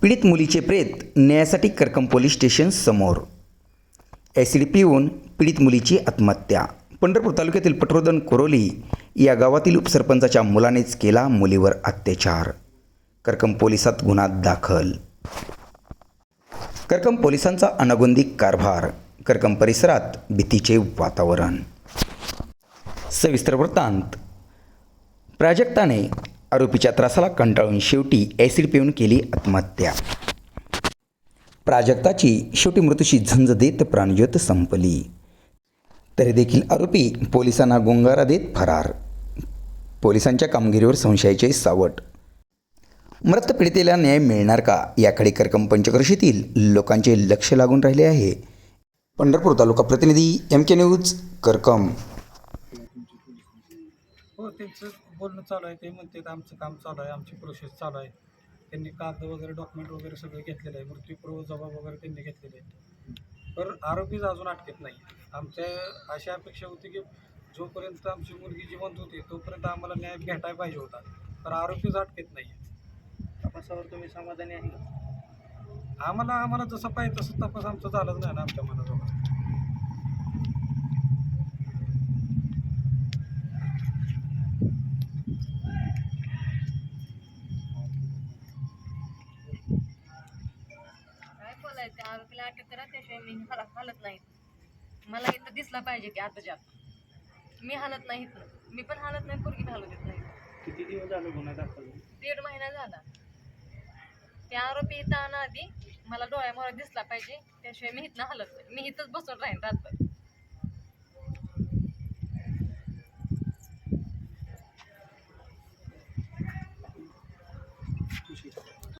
पीडित मुलीचे प्रेत न्यायासाठी करकम पोलीस स्टेशन समोर. ॲसिड पिऊन पीडित मुलीची आत्महत्या. पंढरपूर तालुक्यातील पटवर्धन कोरोली या गावातील उपसरपंचाच्या मुलानेच केला मुलीवर अत्याचार. करकम पोलिसात गुन्हा दाखल. करकम पोलिसांचा अनागोंदी कारभार. करकम परिसरात भीतीचे वातावरण. सविस्तर वृत्तांत. प्राजक्ताने आरोपीच्या त्रासाला कंटाळून शेवटी ॲसिड पिऊन केली आत्महत्या. प्राजक्ताची शेवटी मृत्यूशी झुंज देत प्राणज्योत संपली. तरी देखील आरोपी पोलिसांना गुंगारा देत फरार. पोलिसांच्या कामगिरीवर संशयाचे सावट. मृत पीडितेला न्याय मिळणार का याकडे करकम पंचक्रोशीतील लोकांचे लक्ष लागून राहिले आहे. पंढरपूर तालुका प्रतिनिधी MK न्यूज करकम. हो, त्यांचं बोलणं चालू आहे. ते म्हणते आमचं काम चालू आहे, आमची प्रोसेस चालू आहे. त्यांनी कागद वगैरे डॉक्युमेंट वगैरे सगळं घेतलेलं आहे, मृत्यूपूर्व जबाब वगैरे त्यांनी घेतलेले आहेत. पण आरोपीच अजून अटकेत नाही. आमच्या अशी अपेक्षा होती की जोपर्यंत आमची मुलगी जिवंत होती तोपर्यंत आम्हाला न्याय भेटायला पाहिजे होता, तर आरोपीच अटकेत नाही. तपासावर तुम्ही समाधानी आहे का? आम्हाला जसं पाहिजे तसं तपास आमचा झालाच नाही ना आमच्या मनाजवळ. काय बोलायचं, आरोपीला अटक करा, त्याशिवाय मी हालत नाही. मला इथं दिसला पाहिजे की आताच्या मी हालत नाही इथं. मी पण हालत नाही, पोरगी हालत येत नाही. किती दिवस झाले गुन्हा दाखल? 1.5 महिना झाला. त्या आरोपी इथं आणा आधी मला डोळ्यामोहर दिसला पाहिजे, त्याशिवाय मी इथनं हालत नाही. मी इथंच बसून राहीन रातभर.